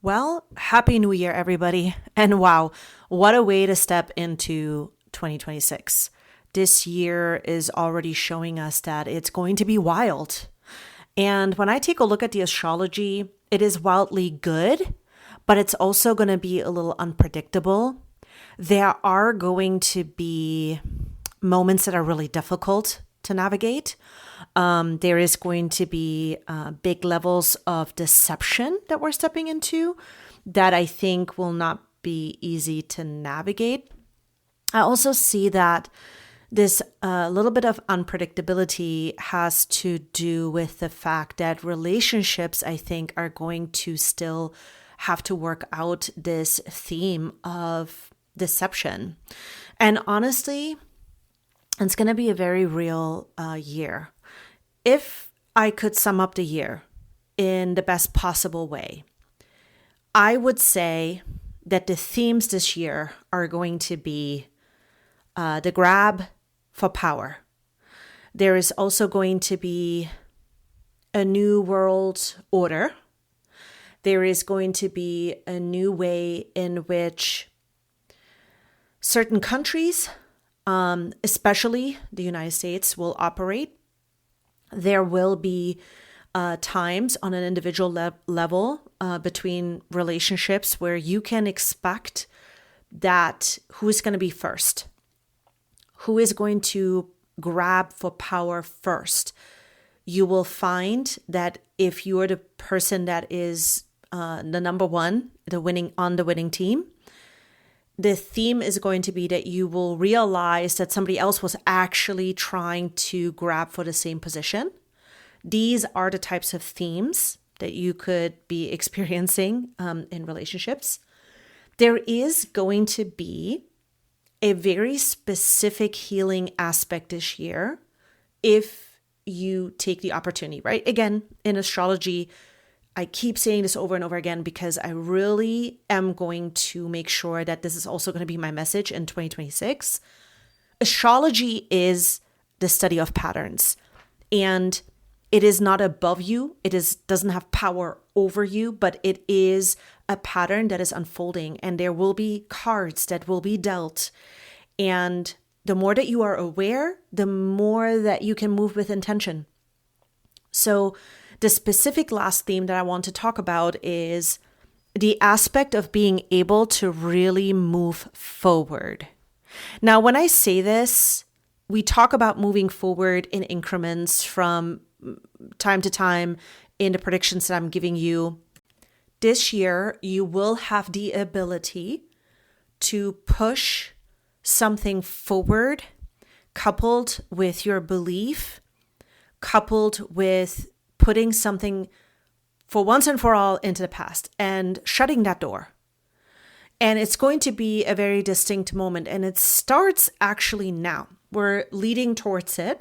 Well, Happy New Year, everybody. And wow, what a way to step into 2026. This year is already showing us that it's going to be wild. And when I take a look at the astrology, it is wildly good, but it's also going to be a little unpredictable. There are going to be moments that are really difficult to navigate. There is going to be big levels of deception that we're stepping into that I think will not be easy to navigate. I also see that this little bit of unpredictability has to do with the fact that relationships, I think, are going to still have to work out this theme of deception. And honestly, it's going to be a very real year. If I could sum up the year in the best possible way, I would say that the themes this year are going to be the grab for power. There is also going to be a new world order. There is going to be a new way in which certain countries, especially the United States, will operate. There will be times on an individual level between relationships where you can expect that who is going to be first, who is going to grab for power first. You will find that if you are the person that is the number one, on the winning team, the theme is going to be that you will realize that somebody else was actually trying to grab for the same position. These are the types of themes that you could be experiencing in relationships. There is going to be a very specific healing aspect this year if you take the opportunity, right? Again, in astrology, I keep saying this over and over again because I really am going to make sure that this is also going to be my message in 2026. Astrology is the study of patterns, and it is not above you. Doesn't have power over you, but it is a pattern that is unfolding, and there will be cards that will be dealt. And the more that you are aware, the more that you can move with intention. So the specific last theme that I want to talk about is the aspect of being able to really move forward. Now, when I say this, we talk about moving forward in increments from time to time in the predictions that I'm giving you. This year, you will have the ability to push something forward, coupled with your belief, coupled with putting something for once and for all into the past and shutting that door. And it's going to be a very distinct moment. And it starts actually now. We're leading towards it.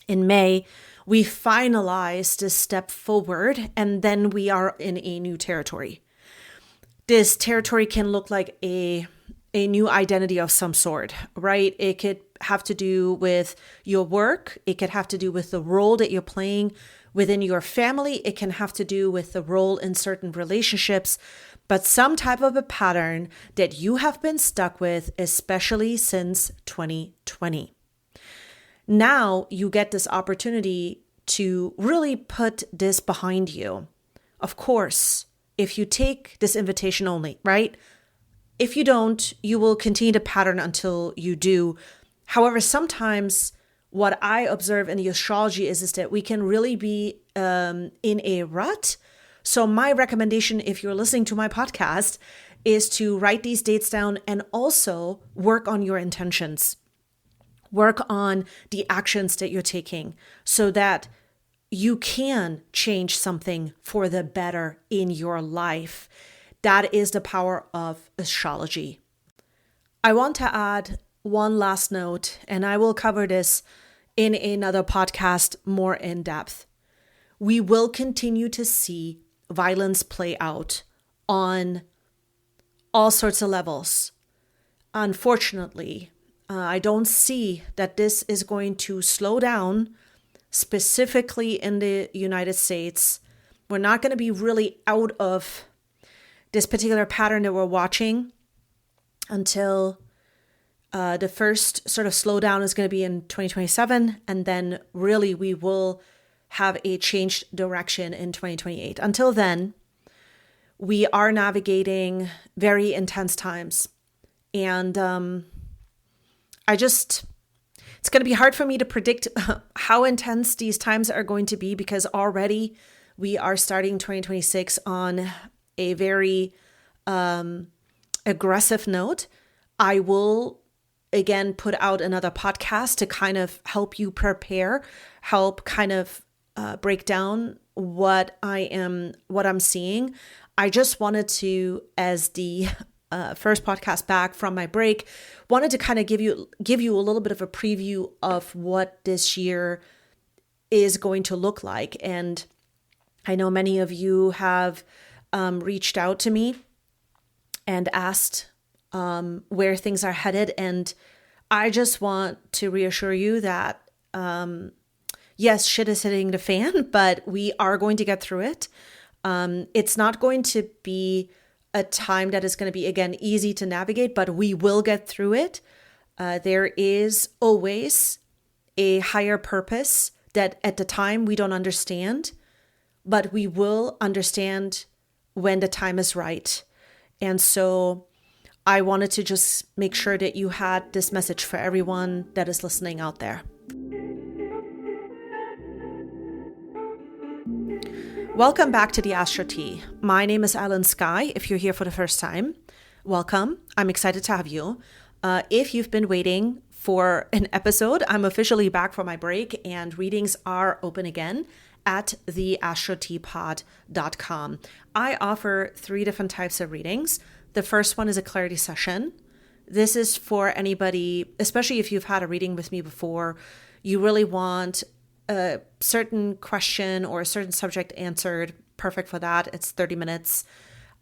In May, we finalize this step forward, and then we are in a new territory. This territory can look like a new identity of some sort, right? It could have to do with your work. It could have to do with the role that you're playing within your family. It can have to do with the role in certain relationships, but some type of a pattern that you have been stuck with, especially since 2020. Now you get this opportunity to really put this behind you. Of course, if you take this invitation only, right? If you don't, you will continue to pattern until you do. However, sometimes what I observe in the astrology is that we can really be in a rut. So my recommendation, if you're listening to my podcast, is to write these dates down and also work on your intentions. Work on the actions that you're taking so that you can change something for the better in your life. That is the power of astrology. I want to add one last note, and I will cover this in another podcast more in depth. We will continue to see violence play out on all sorts of levels. Unfortunately, I don't see that this is going to slow down, specifically in the United States. We're not going to be really out of this particular pattern that we're watching until the first sort of slowdown is going to be in 2027. And then really we will have a changed direction in 2028. Until then, we are navigating very intense times. And it's going to be hard for me to predict how intense these times are going to be, because already we are starting 2026 on a very aggressive note. I will again put out another podcast to kind of help you prepare, help kind of break down what I'm seeing. I just wanted to, as the first podcast back from my break, wanted to kind of give you a little bit of a preview of what this year is going to look like. And I know many of you have reached out to me and asked where things are headed. And I just want to reassure you that, yes, shit is hitting the fan, but we are going to get through it. It's not going to be a time that is going to be, again, easy to navigate, but we will get through it. There is always a higher purpose that at the time we don't understand, but we will understand when the time is right. And so I wanted to just make sure that you had this message for everyone that is listening out there. Welcome back to the Astro Tea. My name is aylinaurasky. If you're here for the first time, welcome. I'm excited to have you. If you've been waiting for an episode, I'm officially back from my break and readings are open again at theastroteapod.com. I offer 3 different types of readings. The first one is a clarity session. This is for anybody, especially if you've had a reading with me before, you really want a certain question or a certain subject answered. Perfect for that. It's 30 minutes.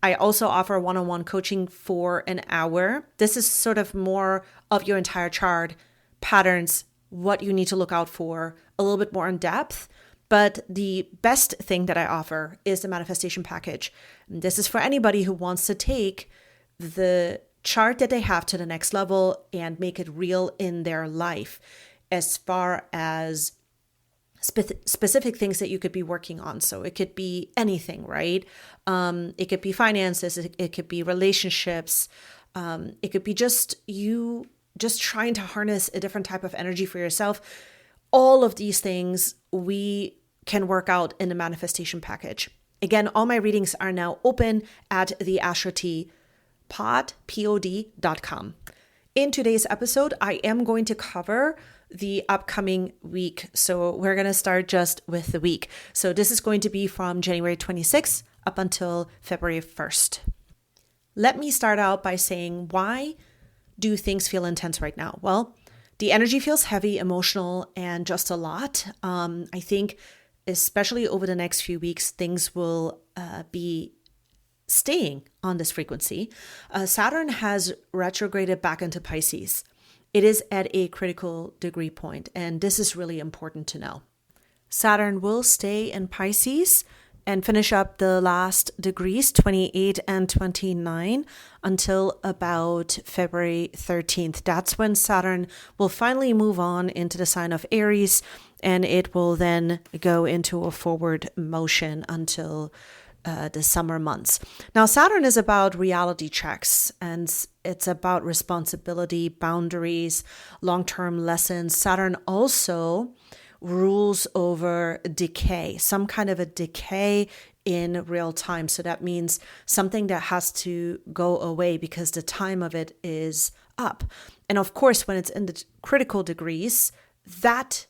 I also offer one-on-one coaching for an hour. This is sort of more of your entire chart, patterns, what you need to look out for, a little bit more in depth. But the best thing that I offer is the manifestation package. This is for anybody who wants to take the chart that they have to the next level and make it real in their life, as far as specific things that you could be working on. So it could be anything, right? It could be finances, it could be relationships, it could be just you just trying to harness a different type of energy for yourself. All of these things we can work out in the manifestation package. Again, all my readings are now open at theastroteapod.com. In today's episode, I am going to cover the upcoming week. So we're going to start just with the week. So this is going to be from January 26th up until February 1st. Let me start out by saying, why do things feel intense right now? Well, the energy feels heavy, emotional, and just a lot. I think especially over the next few weeks, things will be staying on this frequency. Saturn has retrograded back into Pisces. It is at a critical degree point, and this is really important to know. Saturn will stay in Pisces and finish up the last degrees, 28 and 29, until about February 13th. That's when Saturn will finally move on into the sign of Aries, and it will then go into a forward motion until the summer months. Now, Saturn is about reality checks, and it's about responsibility, boundaries, long-term lessons. Saturn also rules over decay, some kind of a decay in real time. So that means something that has to go away because the time of it is up. And of course, when it's in the critical degrees, that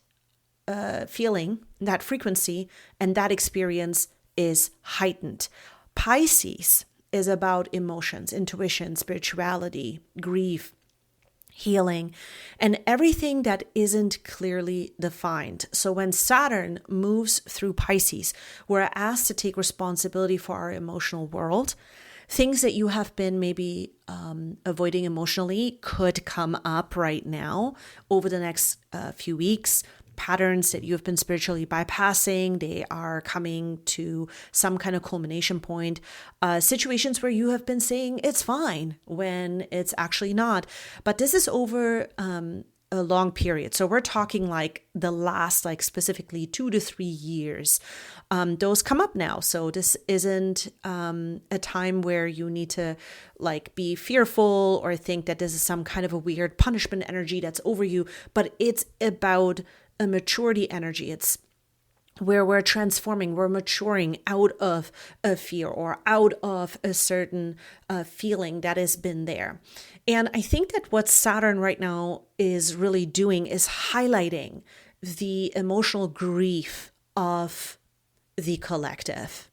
feeling, that frequency, and that experience is heightened. Pisces is about emotions, intuition, spirituality, grief, healing, and everything that isn't clearly defined. So when Saturn moves through Pisces, we're asked to take responsibility for our emotional world. Things that you have been maybe avoiding emotionally could come up right now over the next few weeks. patterns that you've been spiritually bypassing. They are coming to some kind of culmination point. Situations where you have been saying it's fine when it's actually not. But this is over a long period. So we're talking like the last, like specifically 2 to 3 years. Those come up now. So this isn't a time where you need to like be fearful or think that this is some kind of a weird punishment energy that's over you, but it's about a maturity energy. It's where we're transforming, we're maturing out of a fear or out of a certain feeling that has been there. And I think that what Saturn right now is really doing is highlighting the emotional grief of the collective.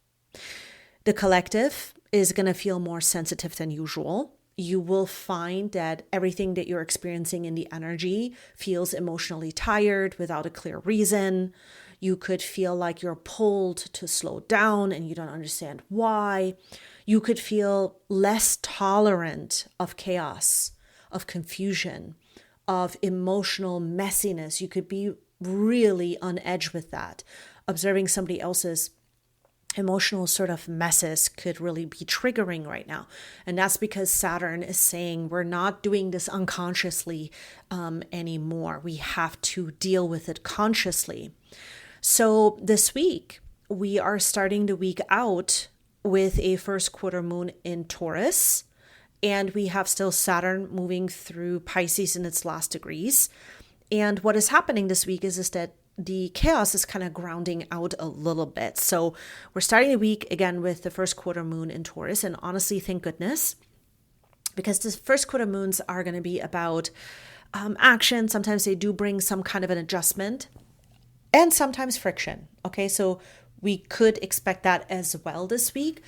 The collective is going to feel more sensitive than usual. You will find that everything that you're experiencing in the energy feels emotionally tired without a clear reason. You could feel like you're pulled to slow down and you don't understand why. You could feel less tolerant of chaos, of confusion, of emotional messiness. You could be really on edge with that. Observing somebody else's emotional sort of messes could really be triggering right now. And that's because Saturn is saying we're not doing this unconsciously anymore. We have to deal with it consciously. So this week, we are starting the week out with a first quarter moon in Taurus, and we have still Saturn moving through Pisces in its last degrees. And what is happening this week is that the chaos is kind of grounding out a little bit. So we're starting the week again with the first quarter moon in Taurus, and honestly, thank goodness, because the first quarter moons are going to be about action. Sometimes they do bring some kind of an adjustment and sometimes friction. Okay, so we could expect that as well this week.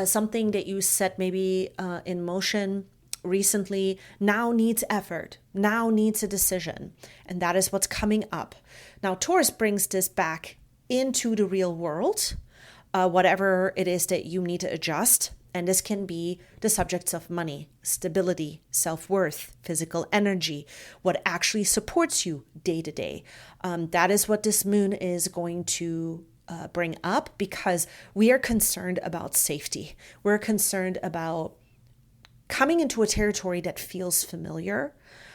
Something that you set maybe in motion recently now needs effort, now needs a decision. And that is what's coming up. Now, Taurus brings this back into the real world, whatever it is that you need to adjust. And this can be the subjects of money, stability, self-worth, physical energy, what actually supports you day to day. That is what this moon is going to bring up, because we are concerned about safety. We're concerned about coming into a territory that feels familiar,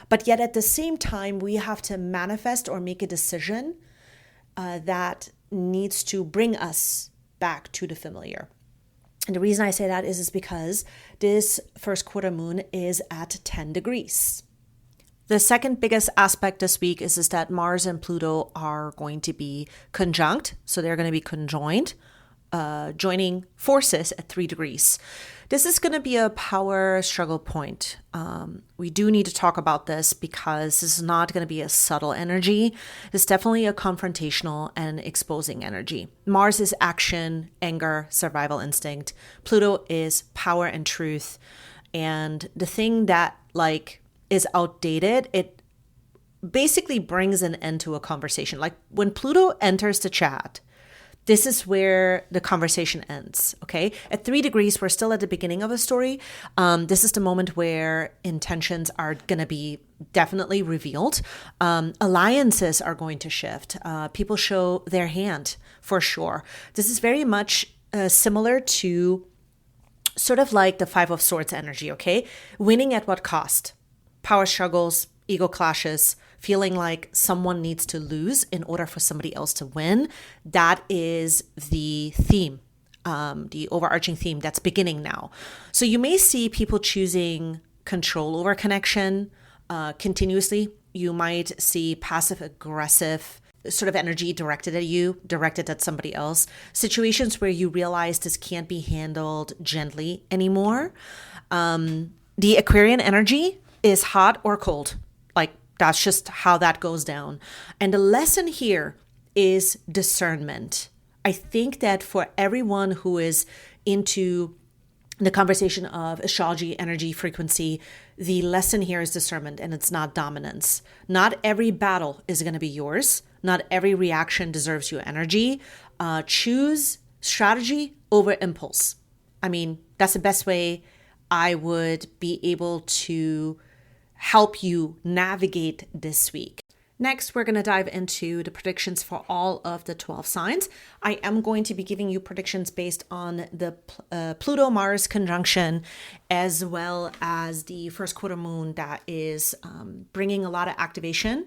but yet at the same time, we have to manifest or make a decision that needs to bring us back to the familiar. And the reason I say that is because this first quarter moon is at 10 degrees. The second biggest aspect this week is that Mars and Pluto are going to be conjunct. So they're going to be conjoined, joining forces at 3 degrees. This is going to be a power struggle point. We do need to talk about this because this is not going to be a subtle energy. It's definitely a confrontational and exposing energy. Mars is action, anger, survival instinct. Pluto is power and truth. And the thing that is outdated, it basically brings an end to a conversation. Like when Pluto enters the chat, this is where the conversation ends, okay? At 3 degrees, we're still at the beginning of a story. This is the moment where intentions are going to be definitely revealed. Alliances are going to shift. People show their hand for sure. This is very much similar to sort of like the Five of Swords energy, okay? Winning at what cost? Power struggles, ego clashes, feeling like someone needs to lose in order for somebody else to win. That is the theme, the overarching theme that's beginning now. So you may see people choosing control over connection continuously. You might see passive aggressive sort of energy directed at you, directed at somebody else. Situations where you realize this can't be handled gently anymore. The Aquarian energy is hot or cold. That's just how that goes down. And the lesson here is discernment. I think that for everyone who is into the conversation of astrology, energy, frequency, the lesson here is discernment, and it's not dominance. Not every battle is going to be yours. Not every reaction deserves your energy. Choose strategy over impulse. I mean, that's the best way I would be able to help you navigate this week. Next, we're going to dive into the predictions for all of the 12 signs. I am going to be giving you predictions based on the Pluto-Mars conjunction, as well as the first quarter moon that is bringing a lot of activation,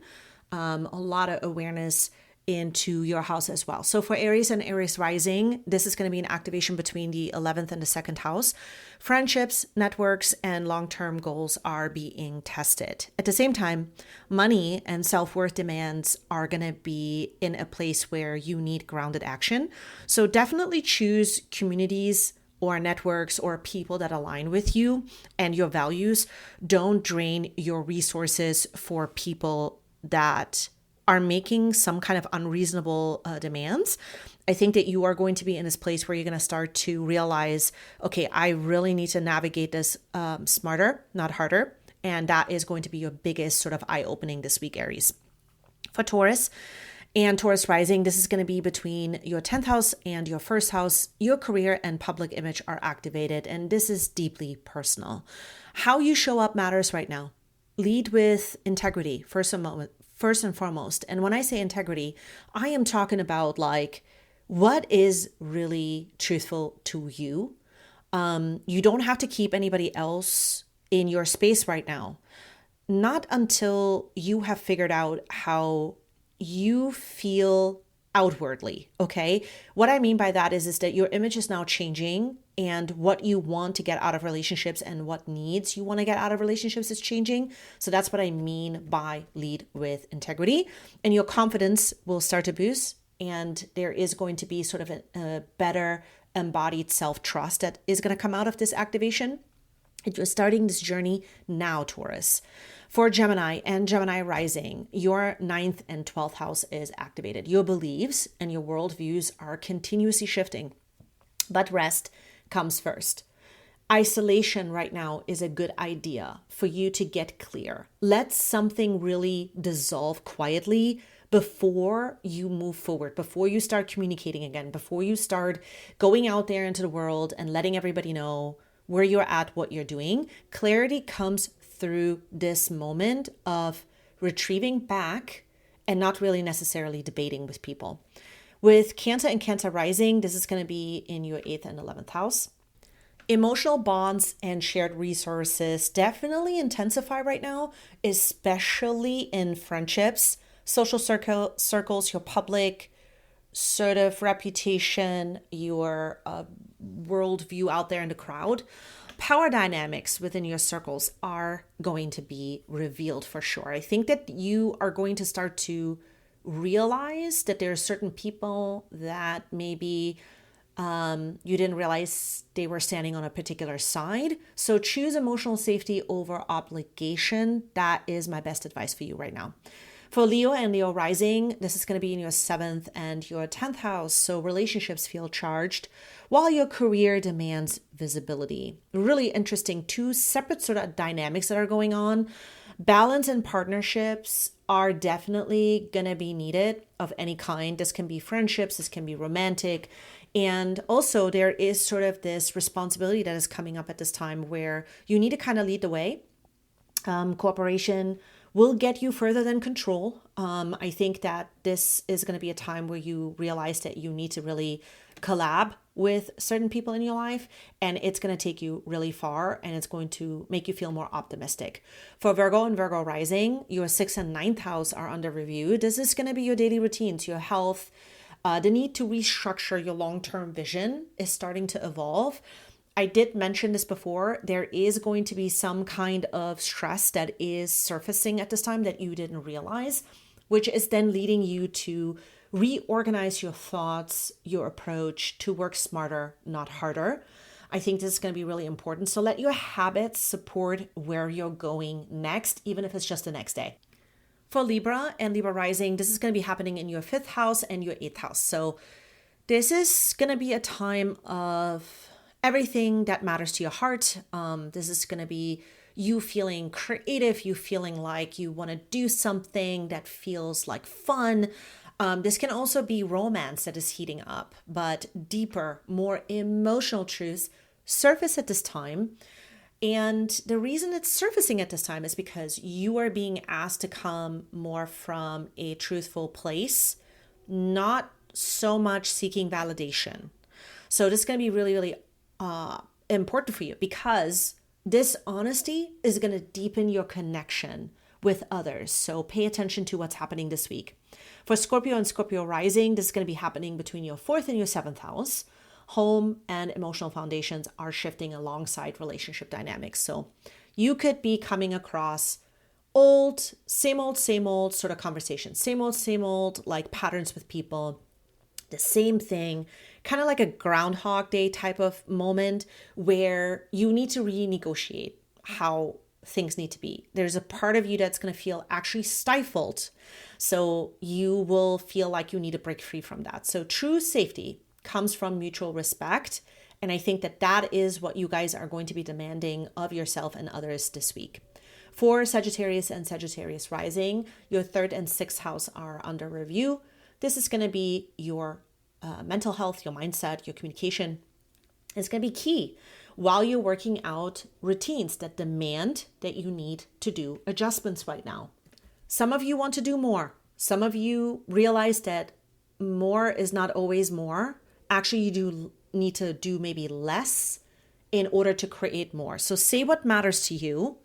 a lot of awareness into your house as well. So for Aries and Aries rising, this is going to be an activation between the 11th and the 2nd house. Friendships, networks, and long-term goals are being tested. At the same time, money and self-worth demands are going to be in a place where you need grounded action. So definitely choose communities or networks or people that align with you and your values. Don't drain your resources for people that are making some kind of unreasonable demands. I think that you are going to be in this place where you're going to start to realize, okay, I really need to navigate this smarter, not harder. And that is going to be your biggest sort of eye-opening this week, Aries. For Taurus and Taurus rising, this is going to be between your 10th house and your first house. Your career and public image are activated, and this is deeply personal. How you show up matters right now. Lead with integrity, first and foremost. And when I say integrity, I am talking about like what is really truthful to you. You don't have to keep anybody else in your space right now. Not until you have figured out how you feel outwardly, okay? What I mean by that is that your image is now changing, and what you want to get out of relationships and what needs you want to get out of relationships is changing. So that's what I mean by lead with integrity. And your confidence will start to boost, and there is going to be sort of a better embodied self-trust that is going to come out of this activation. And you're starting this journey now, Taurus. For Gemini and Gemini rising, your 9th and 12th house is activated. Your beliefs and your worldviews are continuously shifting, but rest comes first. Isolation right now is a good idea for you to get clear. Let something really dissolve quietly before you move forward, before you start communicating again, before you start going out there into the world and letting everybody know where you're at, what you're doing. Clarity comes through this moment of retrieving back and not really necessarily debating with people. With Cancer and Cancer rising, this is going to be in your 8th and 11th house. Emotional bonds and shared resources definitely intensify right now, especially in friendships, social circles, your public sort of reputation, your worldview out there in the crowd. Power dynamics within your circles are going to be revealed for sure. I think that you are going to start to realize that there are certain people that maybe you didn't realize they were standing on a particular side. So choose emotional safety over obligation. That is my best advice for you right now. For Leo and Leo rising, this is going to be in your 7th and your 10th house. So relationships feel charged while your career demands visibility. Really interesting. Two separate sort of dynamics that are going on. Balance and partnerships are definitely going to be needed of any kind. This can be friendships, this can be romantic. And also there is sort of this responsibility that is coming up at this time where you need to kind of lead the way. Cooperation will get you further than control. I think that this is going to be a time where you realize that you need to really collab with certain people in your life, and it's going to take you really far, and it's going to make you feel more optimistic. For Virgo and Virgo rising, your 6th and 9th house are under review. This is going to be your daily routines, your health. The need to restructure your long-term vision is starting to evolve. I did mention this before. There is going to be some kind of stress that is surfacing at this time that you didn't realize, which is then leading you to reorganize your thoughts, your approach to work smarter, not harder. I think this is going to be really important. So let your habits support where you're going next, even if it's just the next day. For Libra and Libra rising, this is going to be happening in your 5th house and your 8th house. So this is going to be a time of everything that matters to your heart. This is going to be you feeling creative, you feeling like you want to do something that feels like fun. This can also be romance that is heating up, but deeper, more emotional truths surface at this time. And the reason it's surfacing at this time is because you are being asked to come more from a truthful place, not so much seeking validation. So this is going to be really, really important for you, because this honesty is going to deepen your connection with others. So pay attention to what's happening this week. For Scorpio and Scorpio rising, this is going to be happening between your 4th and your 7th house. Home and emotional foundations are shifting alongside relationship dynamics. So you could be coming across same old sort of conversations, same old like patterns with people, the same thing, kind of like a Groundhog Day type of moment where you need to renegotiate how things need to be. There's a part of you that's going to feel actually stifled. So you will feel like you need to break free from that. So true safety comes from mutual respect. And I think that that is what you guys are going to be demanding of yourself and others this week. For Sagittarius and Sagittarius rising, your 3rd and 6th house are under review. This is going to be your mental health, your mindset, your communication. It's going to be key while you're working out routines that demand that you need to do adjustments right now. Some of you want to do more. Some of you realize that more is not always more. Actually, you do need to do maybe less in order to create more. So say what matters to you,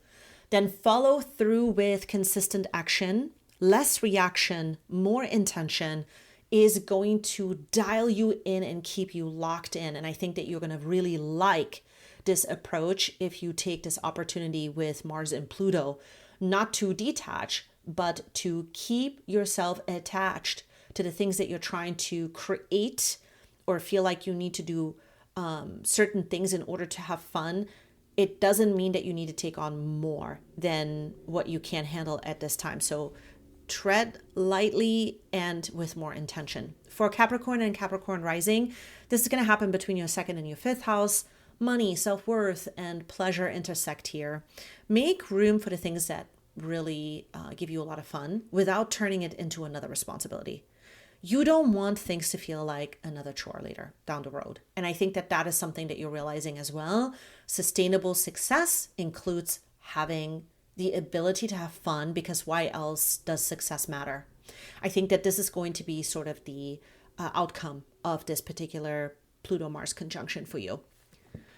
then follow through with consistent action. Less reaction, more intention is going to dial you in and keep you locked in. And I think that you're going to really like this approach if you take this opportunity with Mars and Pluto, not to detach, but to keep yourself attached to the things that you're trying to create or feel like you need to do certain things in order to have fun. It doesn't mean that you need to take on more than what you can handle at this time. So tread lightly and with more intention. For Capricorn and Capricorn rising, this is going to happen between your 2nd and your 5th house. Money, self-worth, and pleasure intersect here. Make room for the things that really give you a lot of fun without turning it into another responsibility. You don't want things to feel like another chore later down the road. And I think that that is something that you're realizing as well. Sustainable success includes having the ability to have fun, because why else does success matter? I think that this is going to be sort of the outcome of this particular Pluto-Mars conjunction for you.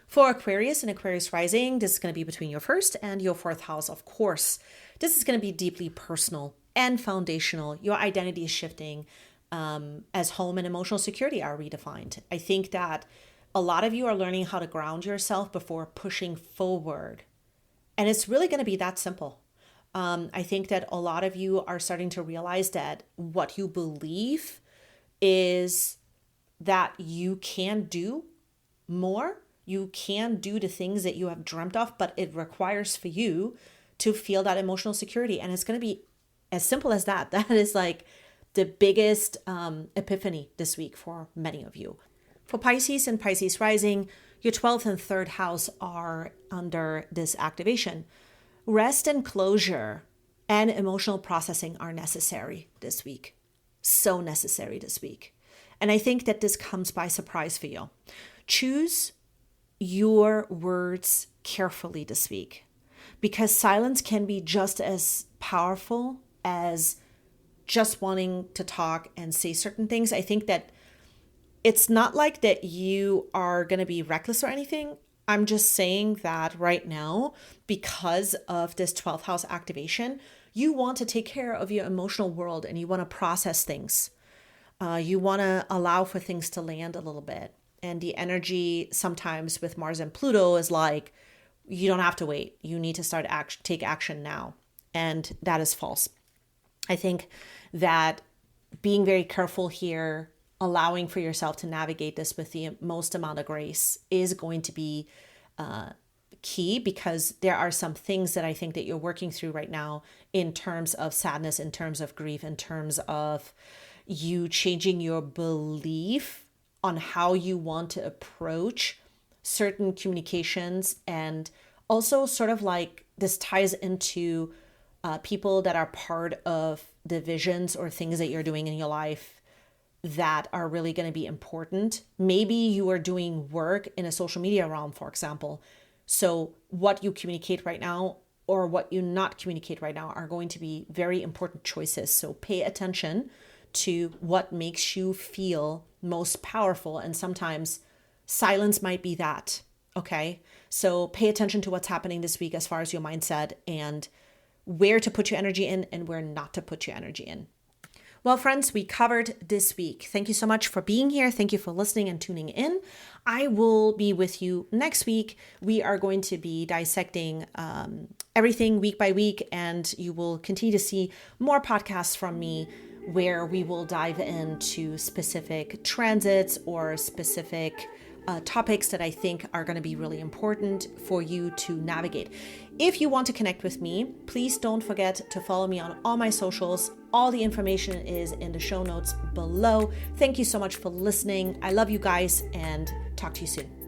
For Aquarius and Aquarius rising, this is going to be between your 1st and your 4th house, of course. This is going to be deeply personal and foundational. Your identity is shifting as home and emotional security are redefined. I think that a lot of you are learning how to ground yourself before pushing forward. And it's really going to be that simple. I think that a lot of you are starting to realize that what you believe is that you can do more. You can do the things that you have dreamt of, but it requires for you to feel that emotional security. And it's going to be as simple as that. That is like the biggest epiphany this week for many of you. For Pisces and Pisces rising, your 12th and 3rd house are under this activation. Rest and closure and emotional processing are necessary this week. So necessary this week. And I think that this comes by surprise for you. Choose your words carefully this week, because silence can be just as powerful as just wanting to talk and say certain things. I think that it's not like that you are going to be reckless or anything. I'm just saying that right now, because of this 12th house activation, you want to take care of your emotional world and you want to process things. You want to allow for things to land a little bit. And the energy sometimes with Mars and Pluto is like, you don't have to wait. You need to take action now. And that is false. I think that being very careful here, allowing for yourself to navigate this with the most amount of grace is going to be key, because there are some things that I think that you're working through right now in terms of sadness, in terms of grief, in terms of you changing your belief on how you want to approach certain communications. And also sort of like this ties into people that are part of the visions or things that you're doing in your life that are really going to be important. Maybe you are doing work in a social media realm, for example. So what you communicate right now or what you not communicate right now are going to be very important choices. So pay attention to what makes you feel most powerful. And sometimes silence might be that. Okay. So pay attention to what's happening this week as far as your mindset and where to put your energy in and where not to put your energy in. Well, friends, we covered this week. Thank you so much for being here. Thank you for listening and tuning in. I will be with you next week. We are going to be dissecting everything week by week, and you will continue to see more podcasts from me where we will dive into specific transits or specific topics that I think are going to be really important for you to navigate. If you want to connect with me, please don't forget to follow me on all my socials. All the information is in the show notes below. Thank you so much for listening. I love you guys and talk to you soon.